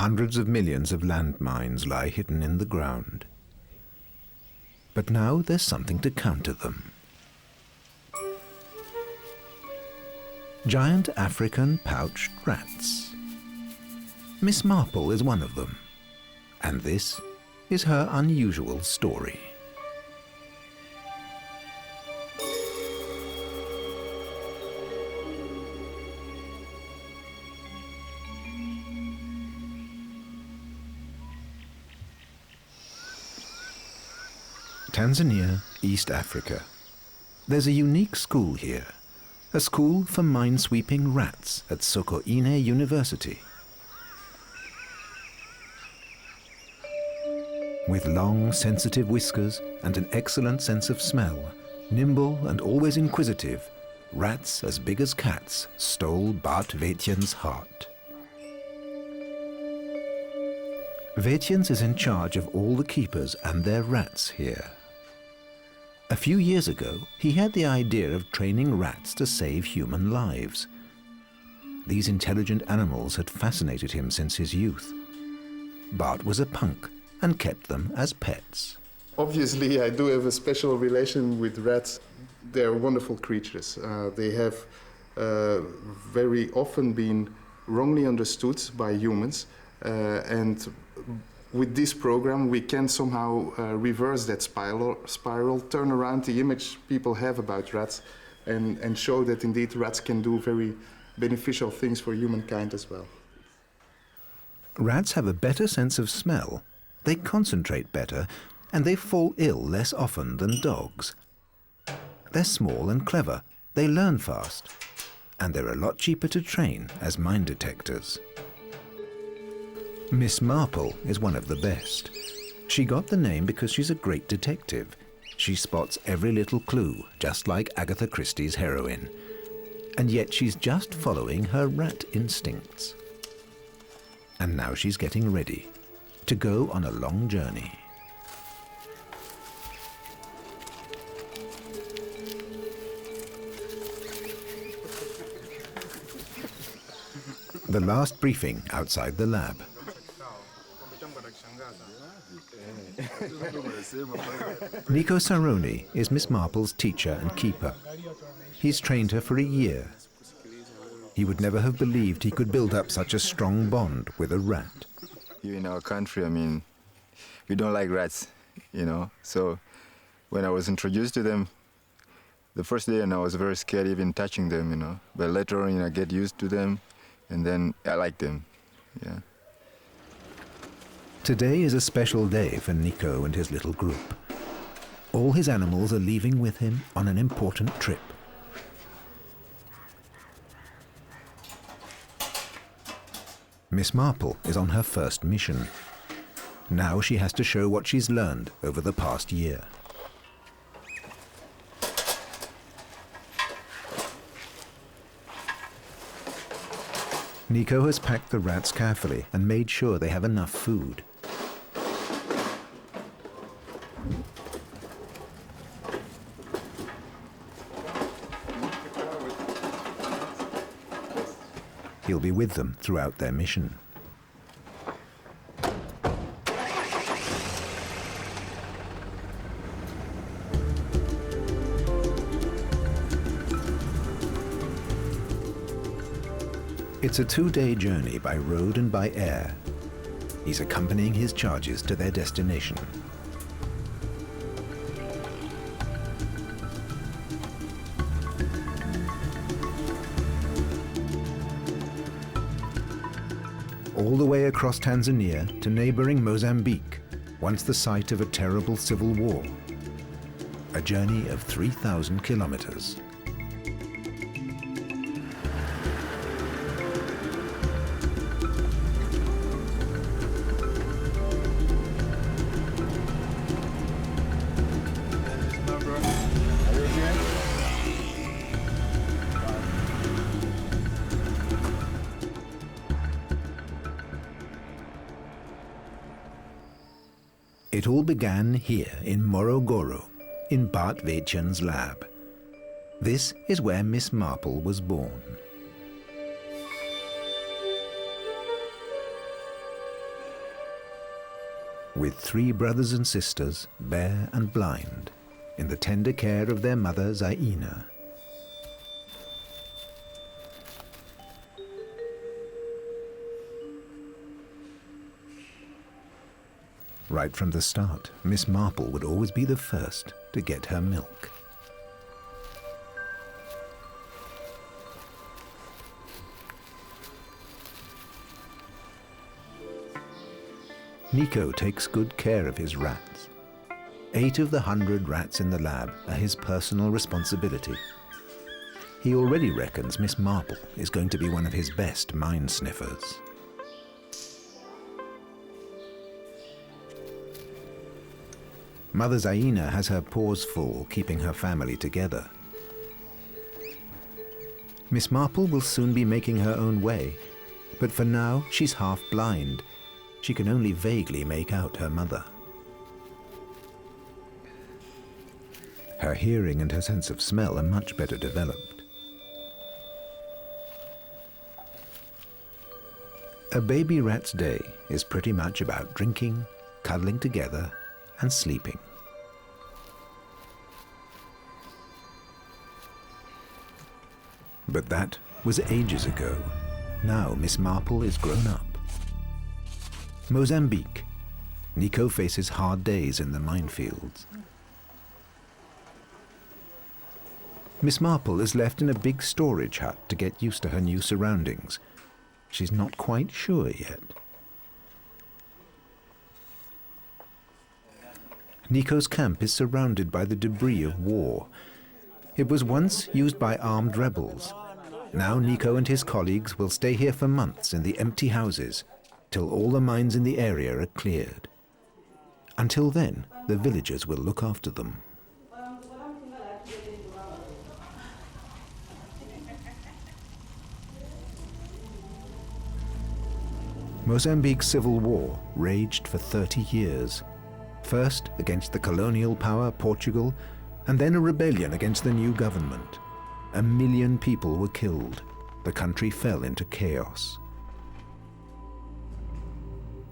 Hundreds of millions of landmines lie hidden in the ground. But now there's something to counter them. Giant African pouched rats. Miss Marple is one of them, and this is her unusual story. Tanzania, East Africa. There's a unique school here, a school for minesweeping rats at Sokkoine University. With long, sensitive whiskers and an excellent sense of smell, nimble and always inquisitive, rats as big as cats stole Bart Weetjens' heart. Weetjens is in charge of all the keepers and their rats here. A few years ago, he had the idea of training rats to save human lives. These intelligent animals had fascinated him since his youth. Bart was a punk and kept them as pets. Obviously, I do have a special relation with rats. They're wonderful creatures. They have very often been wrongly understood by humans, and with this program, we can somehow reverse that spiral, turn around the image people have about rats, and show that indeed rats can do very beneficial things for humankind as well. Rats have a better sense of smell, they concentrate better, and they fall ill less often than dogs. They're small and clever, they learn fast, and they're a lot cheaper to train as mine detectors. Miss Marple is one of the best. She got the name because she's a great detective. She spots every little clue, just like Agatha Christie's heroine. And yet she's just following her rat instincts. And now she's getting ready to go on a long journey. The last briefing outside the lab. Nico Cerrone is Miss Marple's teacher and keeper. He's trained her for a year. He would never have believed he could build up such a strong bond with a rat. Here in our country, I mean, we don't like rats, you know. So when I was introduced to them, the first day, and I was very scared even touching them, you know. But later on, I get used to them, and then I like them, yeah. Today is a special day for Nico and his little group. All his animals are leaving with him on an important trip. Miss Marple is on her first mission. Now she has to show what she's learned over the past year. Nico has packed the rats carefully and made sure they have enough food. He'll be with them throughout their mission. It's a 2-day journey by road and by air. He's accompanying his charges to their destination. All the way across Tanzania to neighboring Mozambique, once the site of a terrible civil war. A journey of 3,000 kilometers. It all began here in Morogoro, in Bart Weetjens' lab. This is where Miss Marple was born. with 3 brothers and sisters, bare and blind, in the tender care of their mother Zaina. Right from the start, Miss Marple would always be the first to get her milk. Nico takes good care of his rats. 8 of the 100 rats in the lab are his personal responsibility. He already reckons Miss Marple is going to be one of his best mine sniffers. Mother Zaina has her paws full keeping her family together. Miss Marple will soon be making her own way, but for now she's half blind. She can only vaguely make out her mother. Her hearing and her sense of smell are much better developed. A baby rat's day is pretty much about drinking, cuddling together, and sleeping. But that was ages ago. Now Miss Marple is grown up. Mozambique. Nico faces hard days in the minefields. Miss Marple is left in a big storage hut to get used to her new surroundings. She's not quite sure yet. Nico's camp is surrounded by the debris of war. It was once used by armed rebels. Now Nico and his colleagues will stay here for months in the empty houses, till all the mines in the area are cleared. Until then, the villagers will look after them. Mozambique's civil war raged for 30 years. First against the colonial power Portugal, and then a rebellion against the new government. 1 million people were killed. The country fell into chaos.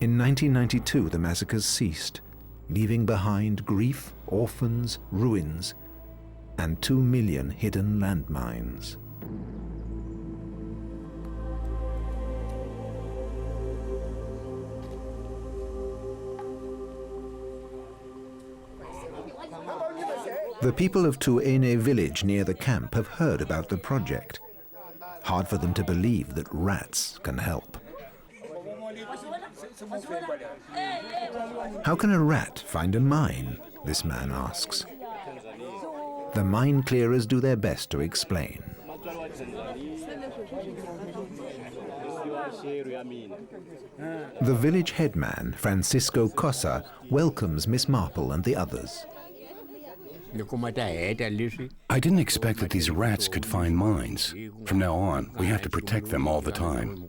In 1992, the massacres ceased, leaving behind grief, orphans, ruins, and 2 million hidden landmines. The people of Tuene village near the camp have heard about the project. Hard for them to believe that rats can help. How can a rat find a mine? This man asks. The mine clearers do their best to explain. The village headman, Francisco Cossa, welcomes Miss Marple and the others. I didn't expect that these rats could find mines. From now on, we have to protect them all the time.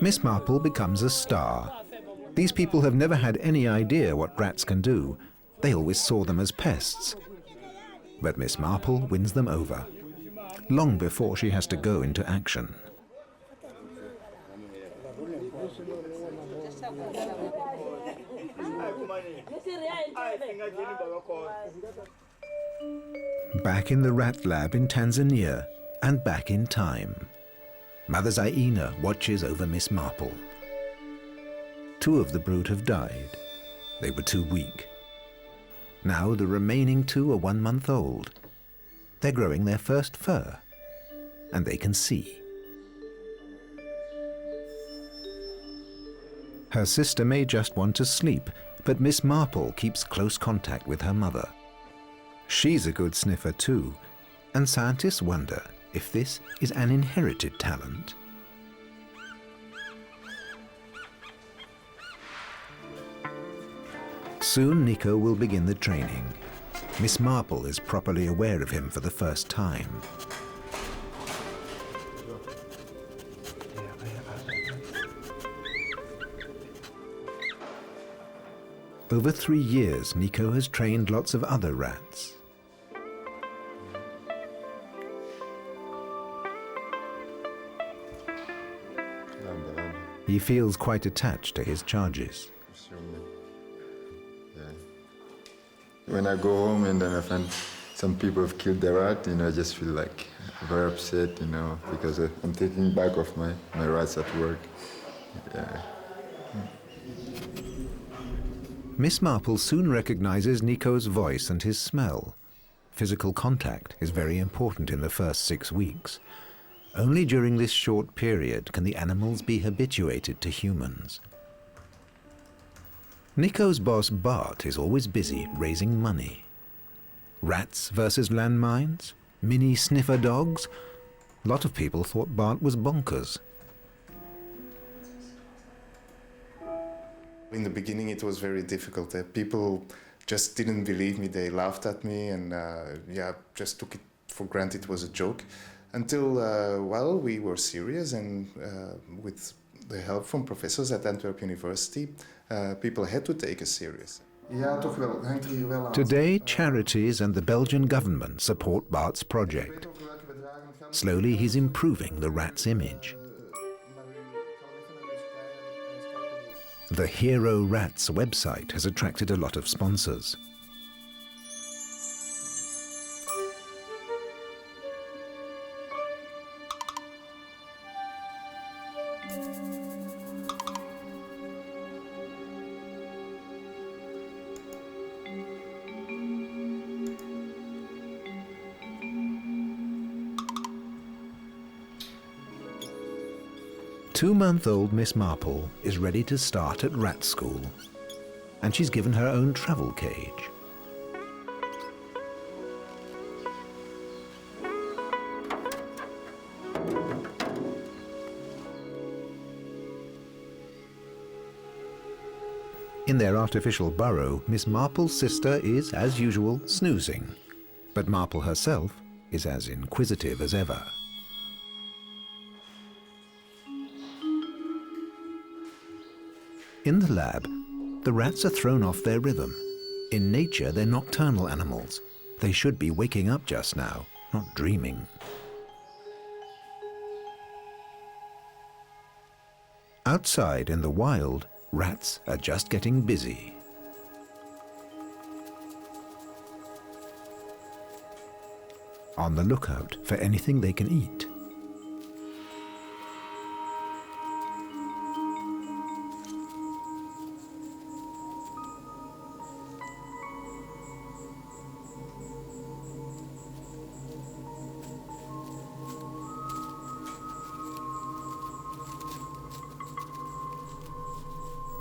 Miss Marple becomes a star. These people have never had any idea what rats can do. They always saw them as pests. But Miss Marple wins them over, long before she has to go into action. Back in the rat lab in Tanzania, and back in time. Mother Zaina watches over Miss Marple. 2 of the brood have died. They were too weak. Now the remaining 2 are 1 month old. They're growing their first fur, and they can see. Her sister may just want to sleep, but Miss Marple keeps close contact with her mother. She's a good sniffer too, and scientists wonder if this is an inherited talent. Soon Nico will begin the training. Miss Marple is properly aware of him for the first time. Over 3 years, Nico has trained lots of other rats. He feels quite attached to his charges. Yeah. When I go home and then I find some people have killed the rat, I just feel like very upset, because I'm taking back of my rats at work. Yeah. Miss Marple soon recognizes Nico's voice and his smell. Physical contact is very important in the first 6 weeks. Only during this short period can the animals be habituated to humans. Nico's boss Bart is always busy raising money. Rats versus landmines? Mini sniffer dogs? A lot of people thought Bart was bonkers. In the beginning it was very difficult. People just didn't believe me. They laughed at me and just took it for granted it was a joke. Until, we were serious and with the help from professors at Antwerp University, people had to take us serious. Today, charities and the Belgian government support Bart's project. Slowly, he's improving the rat's image. The Hero Rats website has attracted a lot of sponsors. Two-month-old Miss Marple is ready to start at rat school, and she's given her own travel cage. In their artificial burrow, Miss Marple's sister is, as usual, snoozing, but Marple herself is as inquisitive as ever. In the lab, the rats are thrown off their rhythm. In nature, they're nocturnal animals. They should be waking up just now, not dreaming. Outside in the wild, rats are just getting busy. On the lookout for anything they can eat.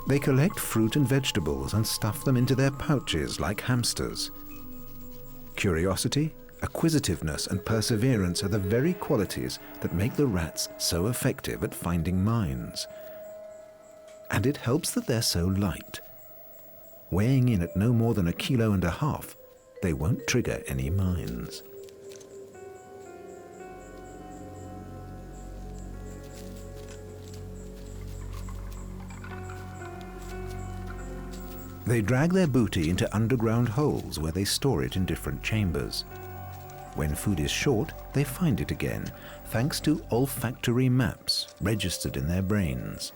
They collect fruit and vegetables and stuff them into their pouches like hamsters. Curiosity, acquisitiveness, and perseverance are the very qualities that make the rats so effective at finding mines. And it helps that they're so light. Weighing in at no more than 1.5 kilos, they won't trigger any mines. They drag their booty into underground holes where they store it in different chambers. When food is short, they find it again, thanks to olfactory maps registered in their brains.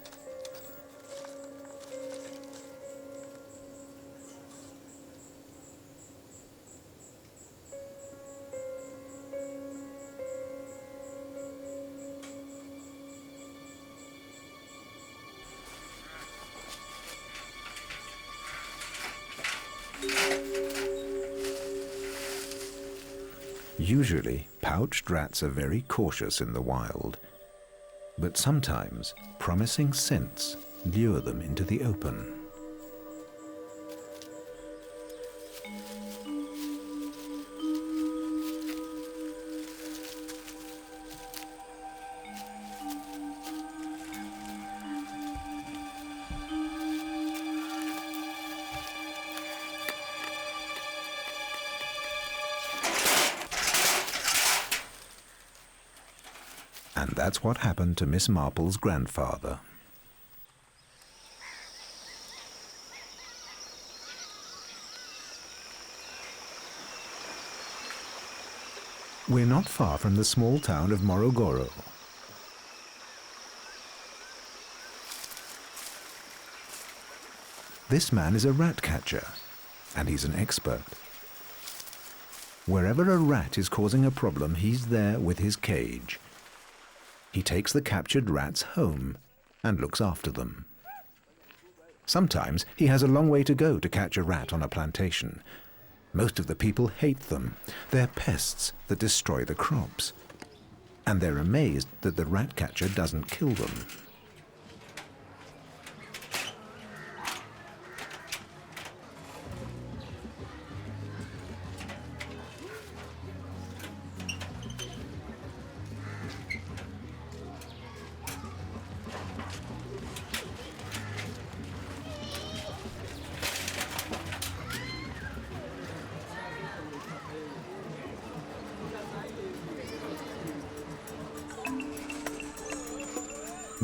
Usually, pouched rats are very cautious in the wild, but sometimes promising scents lure them into the open. And that's what happened to Miss Marple's grandfather. We're not far from the small town of Morogoro. This man is a rat catcher, and he's an expert. Wherever a rat is causing a problem, he's there with his cage. He takes the captured rats home and looks after them. Sometimes he has a long way to go to catch a rat on a plantation. Most of the people hate them. They're pests that destroy the crops. And they're amazed that the rat catcher doesn't kill them.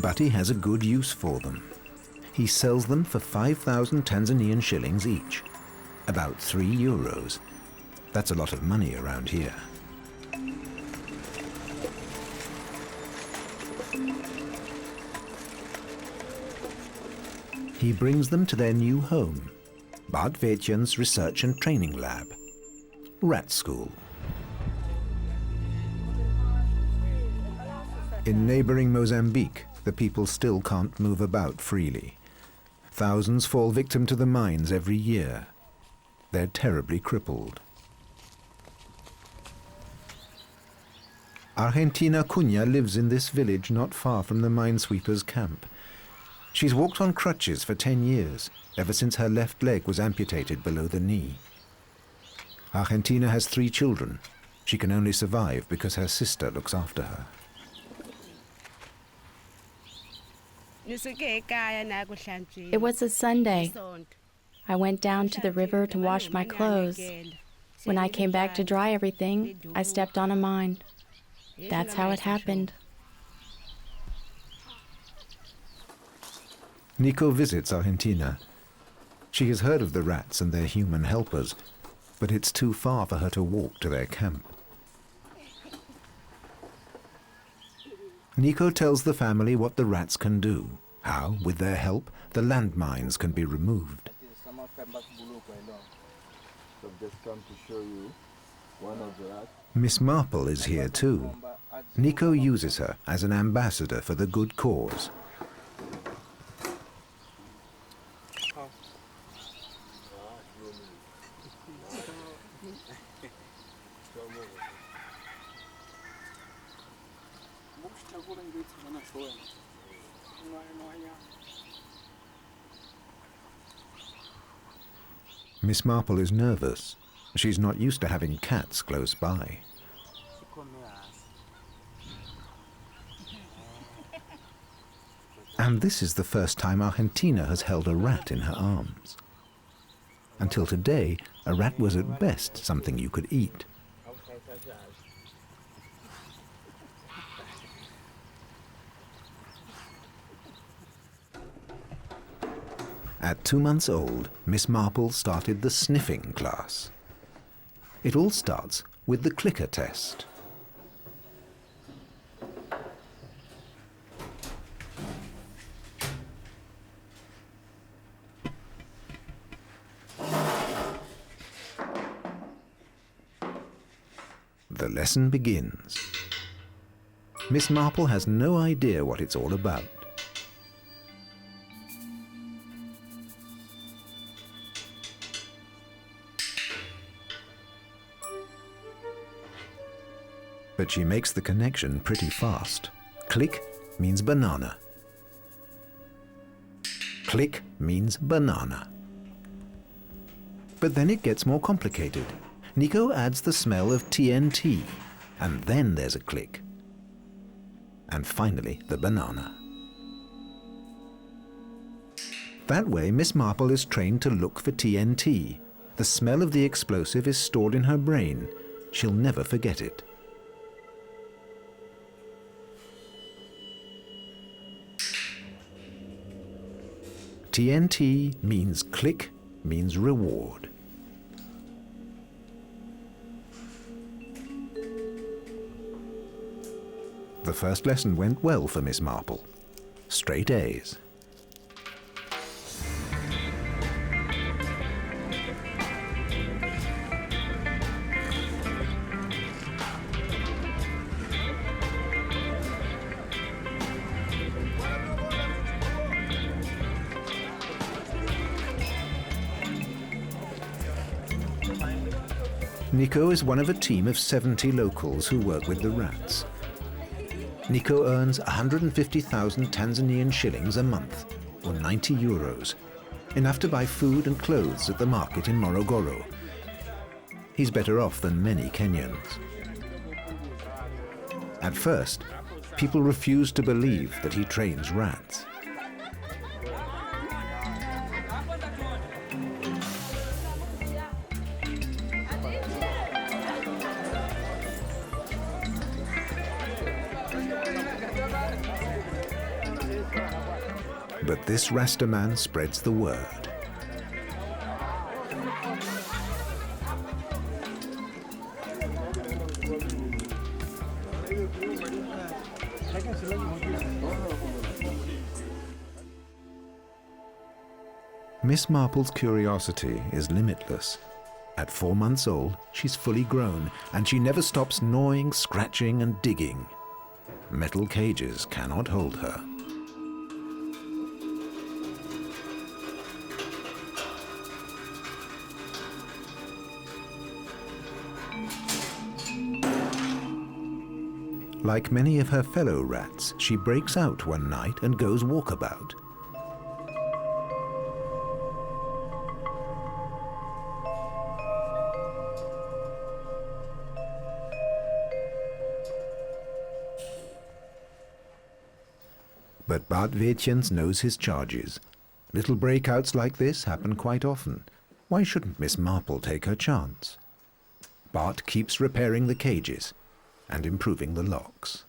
But he has a good use for them. He sells them for 5,000 Tanzanian shillings each, about €3. That's a lot of money around here. He brings them to their new home, Bart Weetjens Research and Training Lab, Rat School. In neighboring Mozambique, the people still can't move about freely. Thousands fall victim to the mines every year. They're terribly crippled. Argentina Cunha lives in this village not far from the minesweepers' camp. She's walked on crutches for 10 years, ever since her left leg was amputated below the knee. Argentina has 3 children. She can only survive because her sister looks after her. It was a Sunday. I went down to the river to wash my clothes. When I came back to dry everything, I stepped on a mine. That's how it happened. Nico visits Argentina. She has heard of the rats and their human helpers, but it's too far for her to walk to their camp. Nico tells the family what the rats can do, how, with their help, the landmines can be removed. Miss Marple is here too. Nico uses her as an ambassador for the good cause. Miss Marple is nervous. She's not used to having cats close by. And this is the first time Argentina has held a rat in her arms. Until today, a rat was at best something you could eat. At 2 months old, Miss Marple started the sniffing class. It all starts with the clicker test. The lesson begins. Miss Marple has no idea what it's all about. But she makes the connection pretty fast. Click means banana. Click means banana. But then it gets more complicated. Nico adds the smell of TNT, and then there's a click. And finally, the banana. That way, Miss Marple is trained to look for TNT. The smell of the explosive is stored in her brain. She'll never forget it. TNT means click, means reward. The first lesson went well for Miss Marple. Straight A's. Nico is one of a team of 70 locals who work with the rats. Nico earns 150,000 Tanzanian shillings a month, or 90 euros, enough to buy food and clothes at the market in Morogoro. He's better off than many Kenyans. At first, people refused to believe that he trains rats. But this Rasta man spreads the word. Miss Marple's curiosity is limitless. At 4 months old, she's fully grown, and she never stops gnawing, scratching, and digging. Metal cages cannot hold her. Like many of her fellow rats, she breaks out one night and goes walkabout. But Bart Weetjens knows his charges. Little breakouts like this happen quite often. Why shouldn't Miss Marple take her chance? Bart keeps repairing the cages and improving the locks.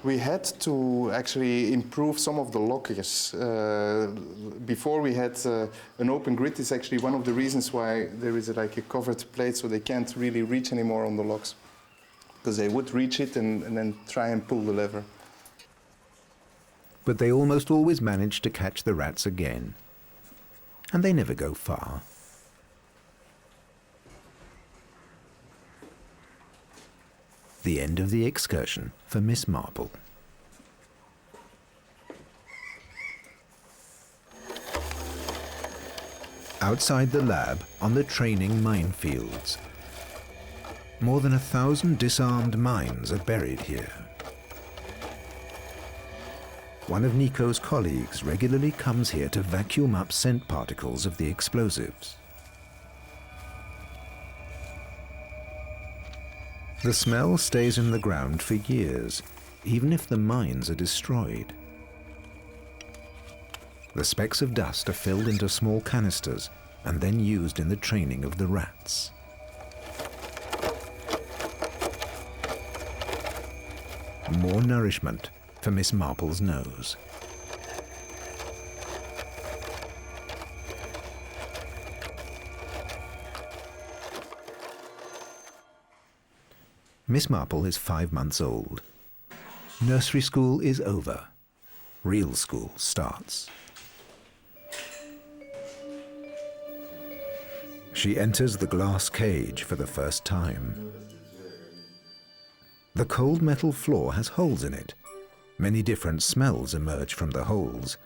We had to actually improve some of the lockers. Before we had an open grid is actually one of the reasons why there is like a covered plate, so they can't really reach anymore on the locks. Because they would reach it and then try and pull the lever. But they almost always manage to catch the rats again. And they never go far. The end of the excursion for Miss Marple. Outside the lab, on the training minefields. More than 1,000 disarmed mines are buried here. One of Nico's colleagues regularly comes here to vacuum up scent particles of the explosives. The smell stays in the ground for years, even if the mines are destroyed. The specks of dust are filled into small canisters and then used in the training of the rats. More nourishment for Miss Marple's nose. Miss Marple is 5 months old. Nursery school is over. Real school starts. She enters the glass cage for the first time. The cold metal floor has holes in it. Many different smells emerge from the holes.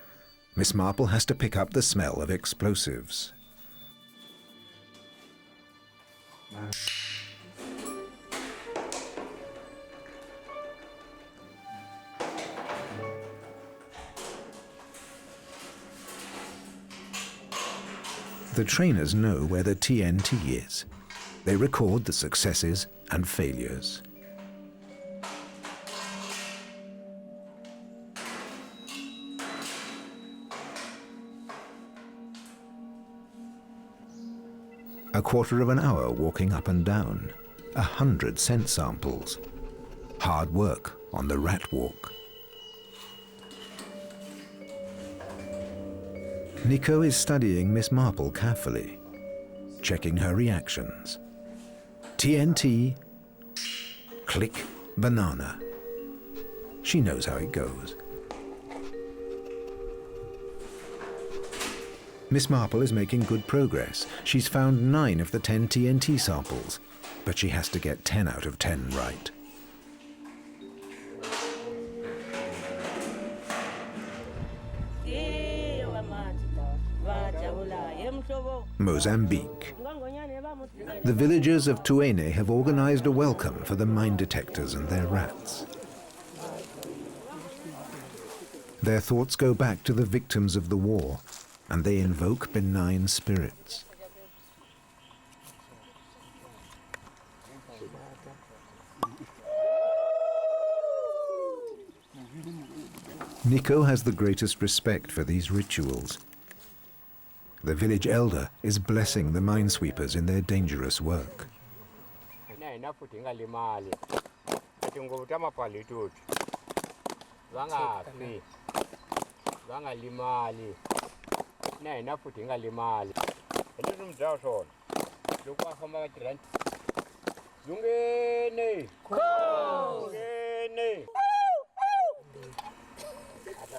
Miss Marple has to pick up the smell of explosives. The trainers know where the TNT is. They record the successes and failures. A quarter of an hour walking up and down, 100 scent samples. Hard work on the rat walk. Nico is studying Miss Marple carefully, checking her reactions. TNT, click, banana. She knows how it goes. Miss Marple is making good progress. She's found 9 of the 10 TNT samples, but she has to get 10 out of 10 right. Mozambique. The villagers of Tuene have organized a welcome for the mine detectors and their rats. Their thoughts go back to the victims of the war, and they invoke benign spirits. Nico has the greatest respect for these rituals. The village elder is blessing the minesweepers in their dangerous work.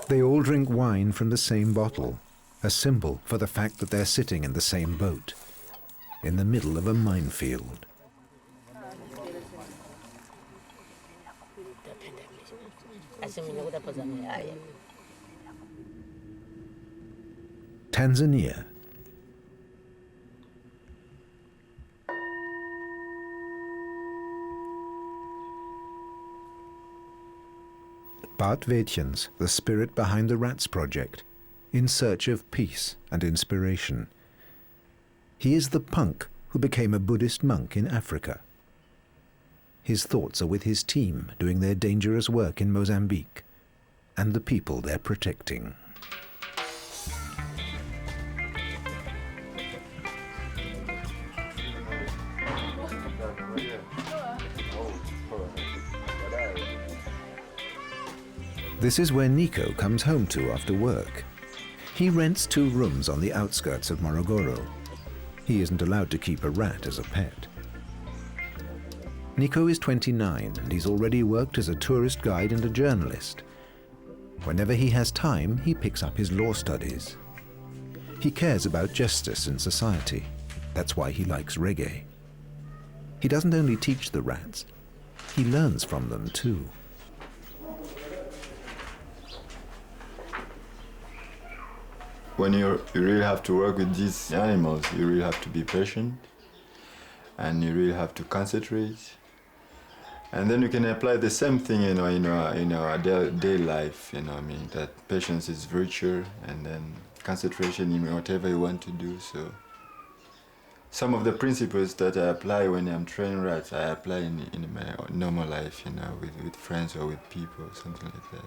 They all drink wine from the same bottle, a symbol for the fact that they're sitting in the same boat, in the middle of a minefield. Tanzania. Bart Weetjens, the spirit behind the Rats Project, in search of peace and inspiration. He is the punk who became a Buddhist monk in Africa. His thoughts are with his team doing their dangerous work in Mozambique and the people they're protecting. This is where Nico comes home to after work. He rents 2 rooms on the outskirts of Morogoro. He isn't allowed to keep a rat as a pet. Nico is 29 and he's already worked as a tourist guide and a journalist. Whenever he has time, he picks up his law studies. He cares about justice in society. That's why he likes reggae. He doesn't only teach the rats, he learns from them too. When you really have to work with these animals, you really have to be patient and you really have to concentrate. And then you can apply the same thing, in our daily life, I mean, that patience is virtue and then concentration in whatever you want to do. So some of the principles that I apply when I'm training rats, I apply in my normal life, with friends or with people, something like that.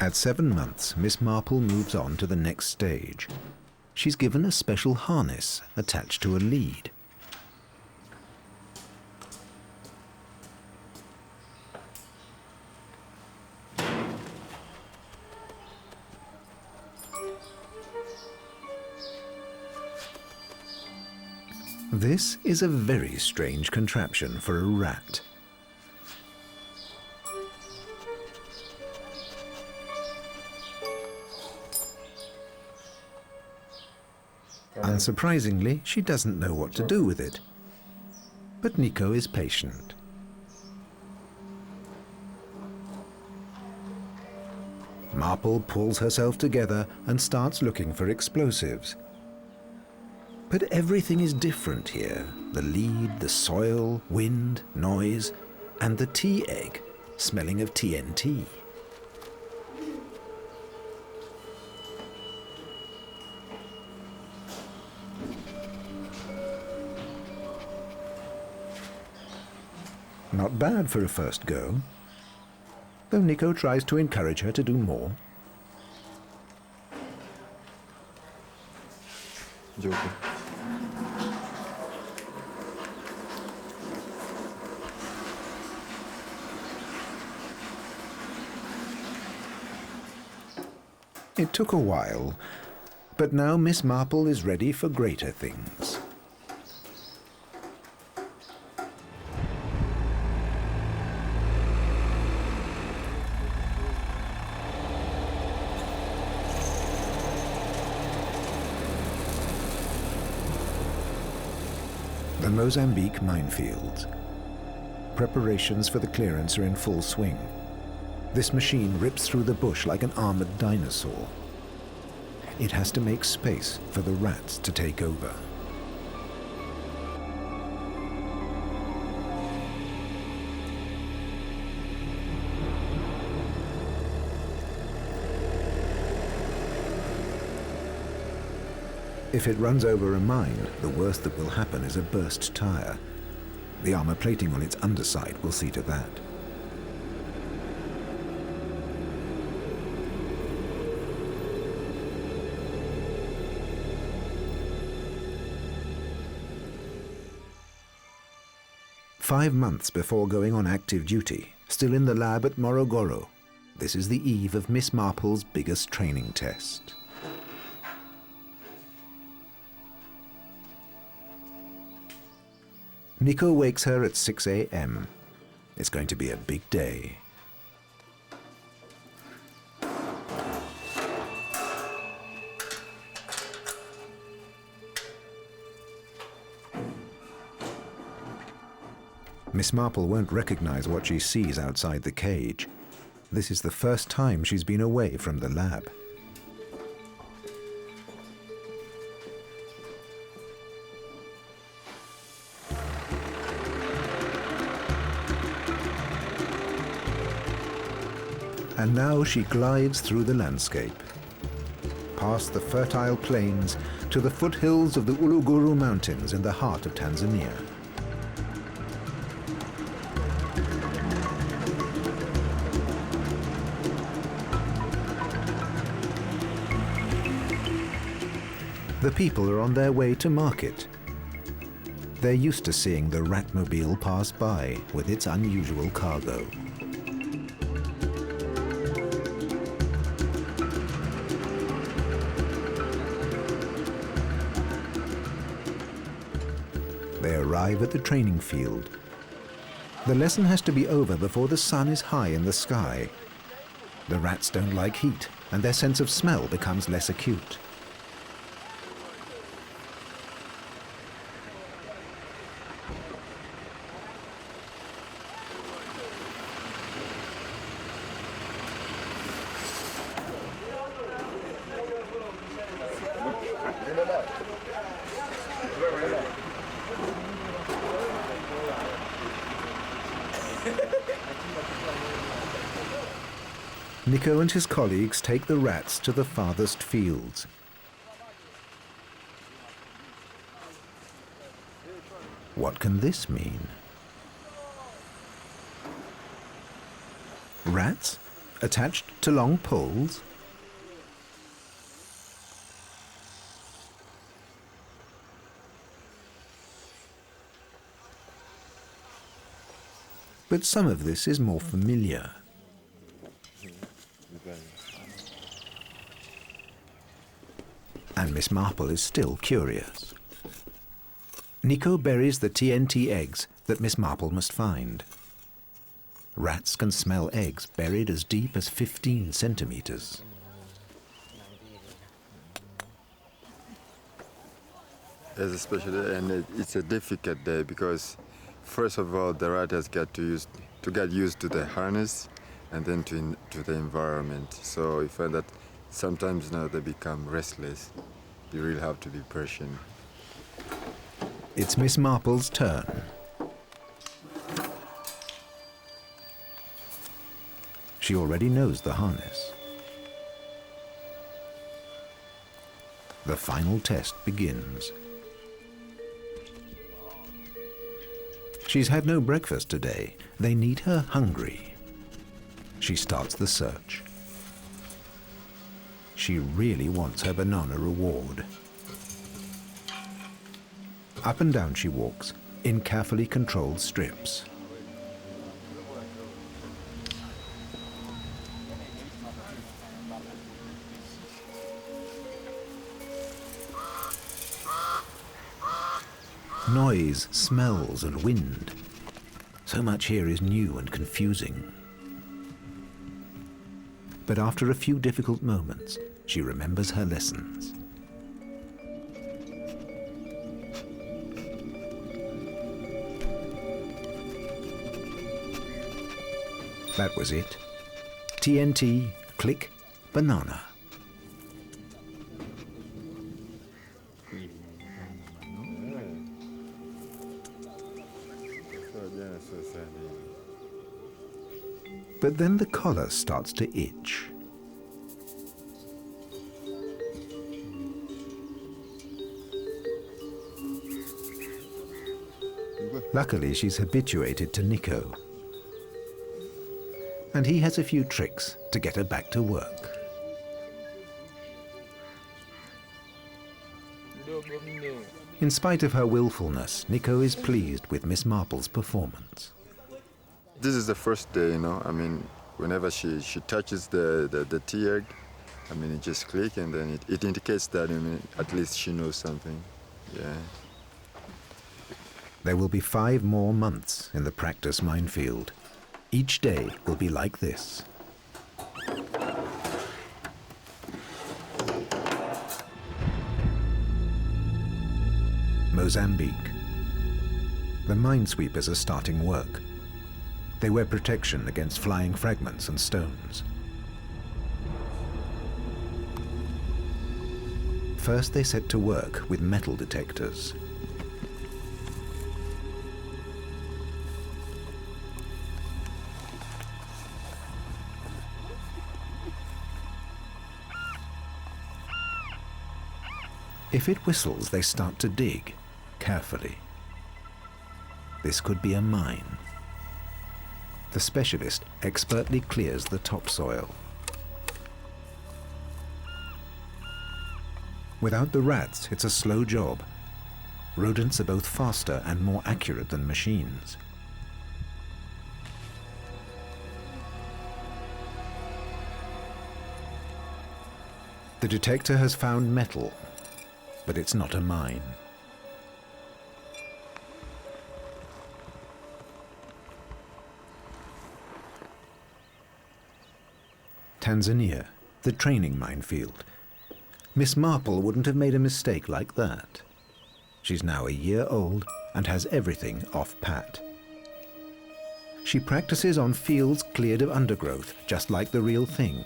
At 7 months, Miss Marple moves on to the next stage. She's given a special harness attached to a lead. This is a very strange contraption for a rat. Unsurprisingly, she doesn't know what to do with it. But Nico is patient. Marple pulls herself together and starts looking for explosives. But everything is different here. The lead, the soil, wind, noise, and the tea egg, smelling of TNT. Not bad for a first go, though Nico tries to encourage her to do more. Joker. It took a while, but now Miss Marple is ready for greater things. The Mozambique minefields. Preparations for the clearance are in full swing. This machine rips through the bush like an armored dinosaur. it has to make space for the rats to take over. If it runs over a mine, the worst that will happen is a burst tire. The armor plating on its underside will see to that. "5 months before going on active duty, still in the lab at Morogoro. This is the eve of Miss Marple's biggest training test. Nico wakes her at 6 a.m. It's going to be a big day. Miss Marple won't recognize what she sees outside the cage. This is the first time she's been away from the lab. And now she glides through the landscape, past the fertile plains to the foothills of the Uluguru Mountains in the heart of Tanzania. The people are on their way to market. They're used to seeing the Ratmobile pass by with its unusual cargo. They arrive at the training field. The lesson has to be over before the sun is high in the sky. The rats don't like heat, and their sense of smell becomes less acute. Nico and his colleagues take the rats to the farthest fields. What can this mean? Rats attached to long poles? But some of this is more familiar. And Miss Marple is still curious. Nico buries the TNT eggs that Miss Marple must find. Rats can smell eggs buried as deep as 15 centimeters. It's a special day, and it's a difficult day because, first of all, the rat has got to get used to the harness, and then to the environment. So you find that sometimes now they become restless. You really have to be patient. It's Miss Marple's turn. She already knows the harness. The final test begins. She's had no breakfast today. They need her hungry. She starts the search. She really wants her banana reward. Up and down she walks, in carefully controlled strips. Noise, smells, and wind. So much here is new and confusing. But after a few difficult moments, she remembers her lessons. That was it. TNT, click, banana. But then the collar starts to itch. Luckily, she's habituated to Nico. And he has a few tricks to get her back to work. In spite of her willfulness, Nico is pleased with Miss Marple's performance. This is the first day, you know. I mean, whenever she touches the tea egg, I mean, it just clicks, and then it indicates that, I mean, at least she knows something. Yeah. There will be 5 more months in the practice minefield. Each day will be like this. Mozambique. The minesweepers are starting work. They wear protection against flying fragments and stones. First, they set to work with metal detectors. If it whistles, they start to dig, carefully. This could be a mine. The specialist expertly clears the topsoil. Without the rats, it's a slow job. Rodents are both faster and more accurate than machines. The detector has found metal, but it's not a mine. Tanzania, the training minefield. Miss Marple wouldn't have made a mistake like that. She's now a year old and has everything off pat. She practices on fields cleared of undergrowth, just like the real thing.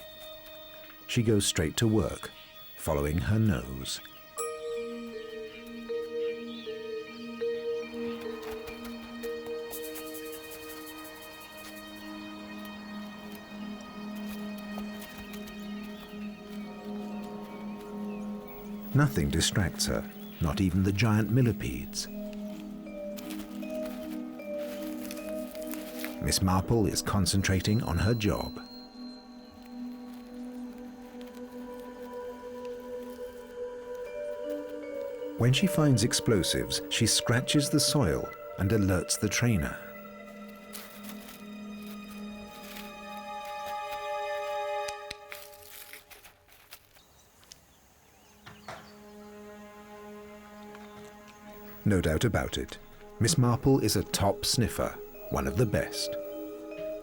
She goes straight to work, following her nose. Nothing distracts her, not even the giant millipedes. Miss Marple is concentrating on her job. When she finds explosives, she scratches the soil and alerts the trainer. No doubt about it, Miss Marple is a top sniffer, one of the best.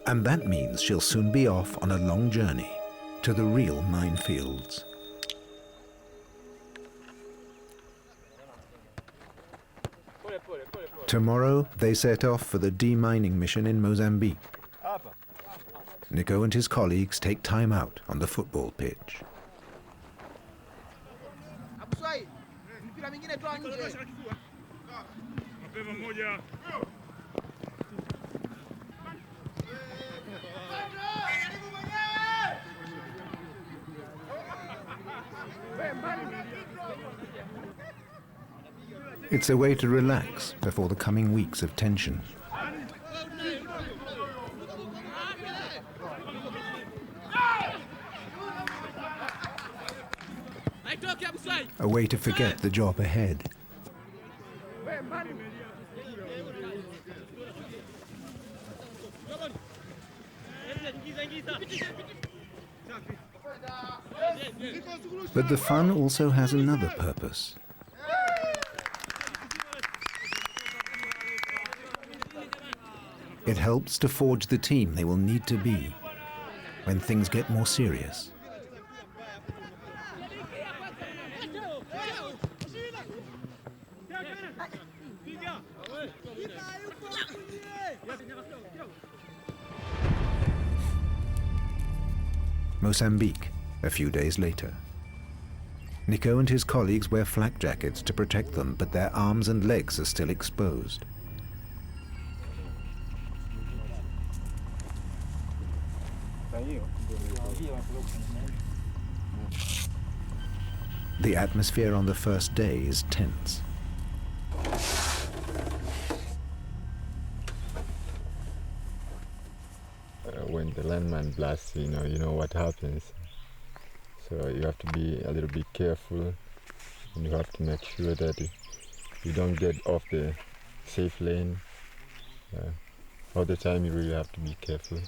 And that means she'll soon be off on a long journey to the real minefields. Tomorrow, they set off for the demining mission in Mozambique. Nico and his colleagues take time out on the football pitch. It's a way to relax before the coming weeks of tension. A way to forget the job ahead. But the fun also has another purpose. It helps to forge the team they will need to be when things get more serious. Mozambique, a few days later. Nico and his colleagues wear flak jackets to protect them, but their arms and legs are still exposed. The atmosphere on the first day is tense. When the landmine blasts, you know what happens. So you have to be a little bit careful, and you have to make sure that you don't get off the safe lane. All the time you really have to be careful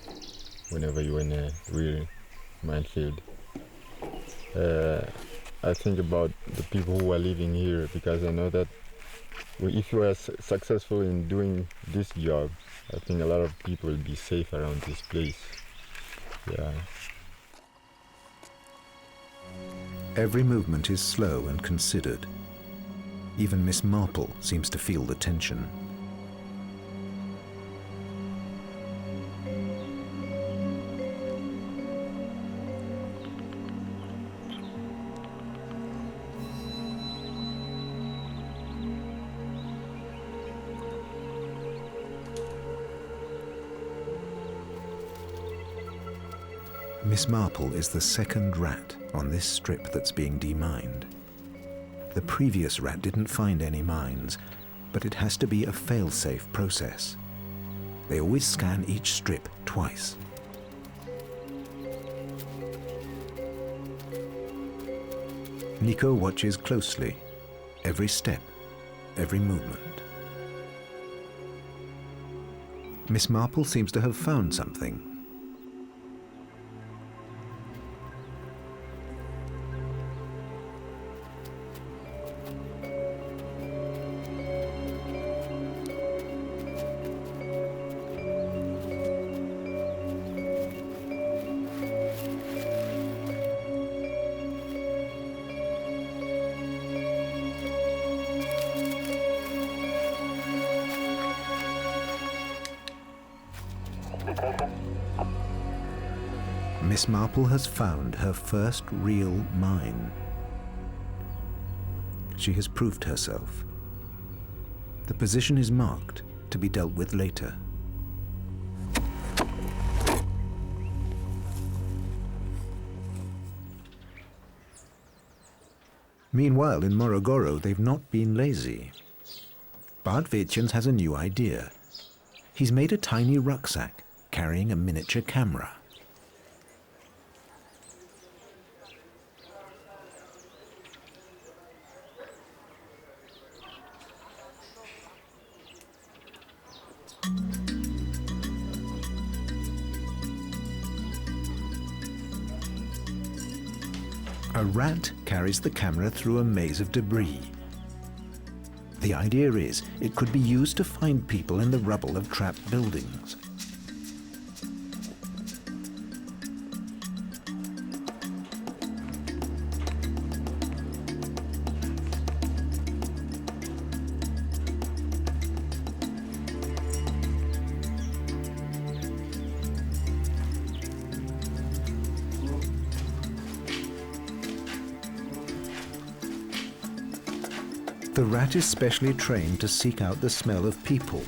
whenever you're in a real minefield. I think about the people who are living here, because I know that if you are successful in doing this job, I think a lot of people will be safe around this place. Yeah. Every movement is slow and considered. Even Miss Marple seems to feel the tension. Miss Marple is the second rat on this strip that's being demined. The previous rat didn't find any mines, but it has to be a fail-safe process. They always scan each strip twice. Nico watches closely, every step, every movement. Miss Marple seems to have found something. Miss Marple has found her first real mine. She has proved herself. The position is marked to be dealt with later. Meanwhile, in Morogoro, they've not been lazy. Bart Weetjens has a new idea. He's made a tiny rucksack carrying a miniature camera. A rat carries the camera through a maze of debris. The idea is it could be used to find people in the rubble of trapped buildings. The rat is specially trained to seek out the smell of people.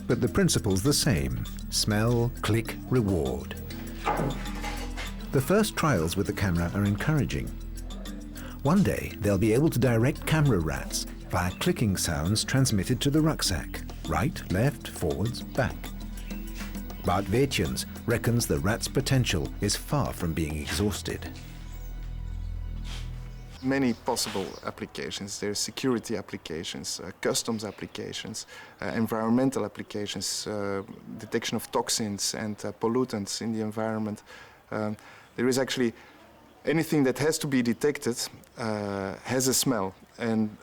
But the principle's the same: smell, click, reward. The first trials with the camera are encouraging. One day, they'll be able to direct camera rats via clicking sounds transmitted to the rucksack: right, left, forwards, back. Bart Weetjens reckons the rat's potential is far from being exhausted. Many possible applications. There's security applications, customs applications, environmental applications, detection of toxins and pollutants in the environment. There is actually anything that has to be detected has a smell, and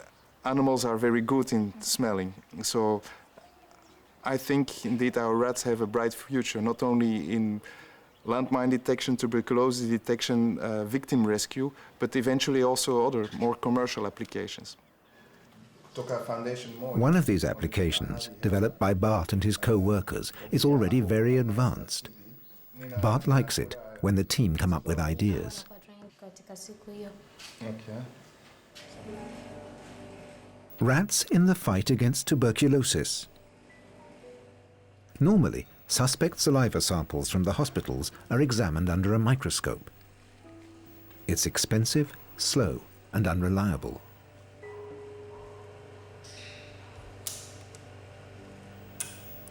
animals are very good in smelling. So I think indeed our rats have a bright future, not only in landmine detection, tuberculosis detection, victim rescue, but eventually also other, more commercial applications. One of these applications, developed by Bart and his co-workers, is already very advanced. Bart likes it when the team come up with ideas. Rats in the fight against tuberculosis. Normally, suspect saliva samples from the hospitals are examined under a microscope. It's expensive, slow, and unreliable.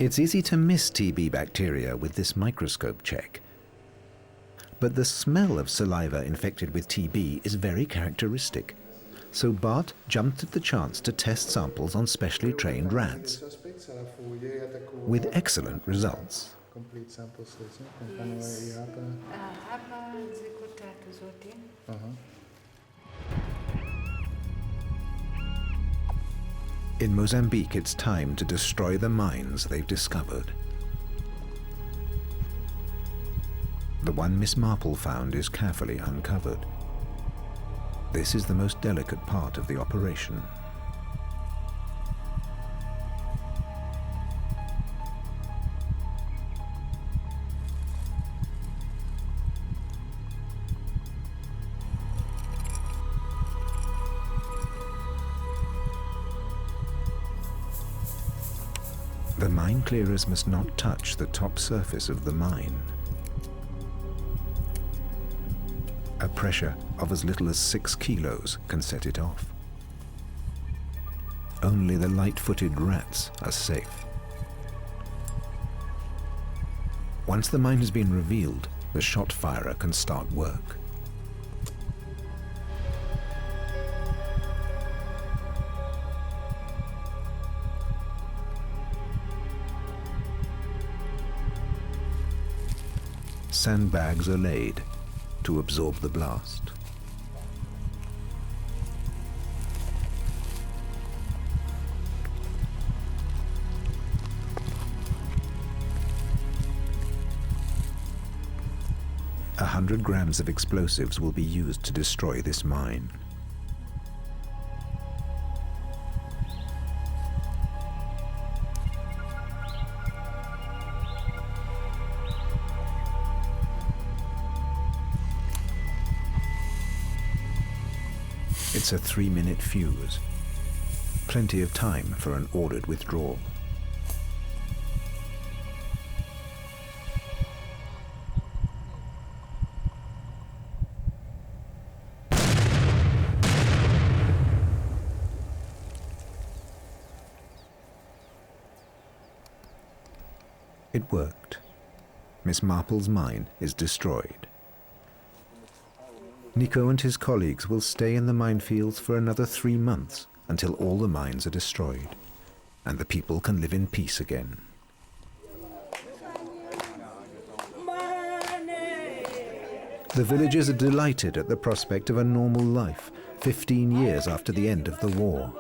It's easy to miss TB bacteria with this microscope check. But the smell of saliva infected with TB is very characteristic. So Bart jumped at the chance to test samples on specially trained rats, with excellent results. In Mozambique, it's time to destroy the mines they've discovered. The one Miss Marple found is carefully uncovered. This is the most delicate part of the operation. The mine clearers must not touch the top surface of the mine. A pressure of as little as 6 kilos can set it off. Only the light-footed rats are safe. Once the mine has been revealed, the shot firer can start work. Sandbags are laid to absorb the blast. A 100 grams of explosives will be used to destroy this mine. It's a 3-minute fuse. Plenty of time for an ordered withdrawal. It worked. Miss Marple's mine is destroyed. Nico and his colleagues will stay in the minefields for another 3 months until all the mines are destroyed and the people can live in peace again. The villagers are delighted at the prospect of a normal life 15 years after the end of the war.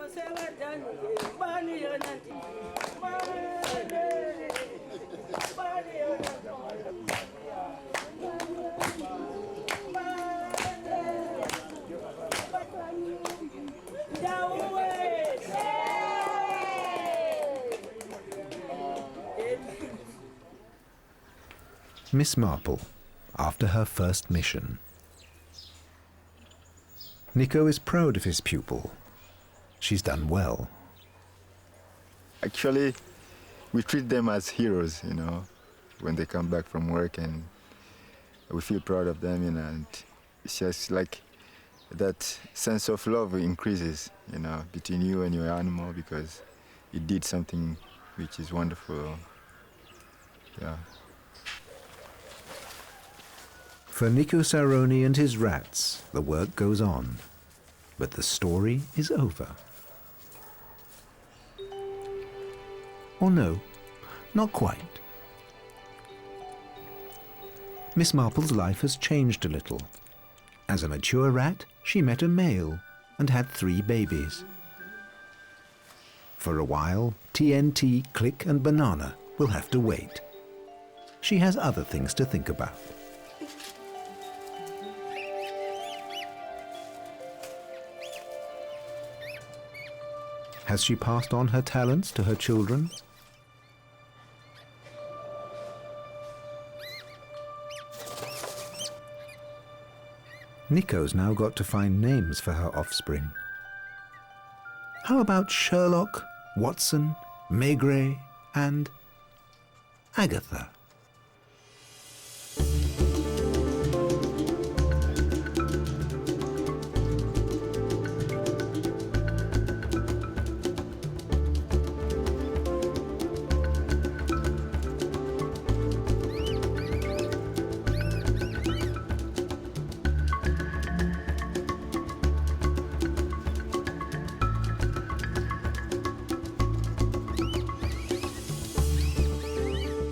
Miss Marple, after her first mission. Nico is proud of his pupil. She's done well. Actually, we treat them as heroes, you know, when they come back from work, and we feel proud of them, you know, and it's just like that sense of love increases, you know, between you and your animal because it did something which is wonderful. Yeah. For Nico Cerrone and his rats, the work goes on, but the story is over. Or no, not quite. Miss Marple's life has changed a little. As a mature rat, she met a male and had 3 babies. For a while, TNT, Click and Banana will have to wait. She has other things to think about. Has she passed on her talents to her children? Nico's now got to find names for her offspring. How about Sherlock, Watson, Maigret, and Agatha.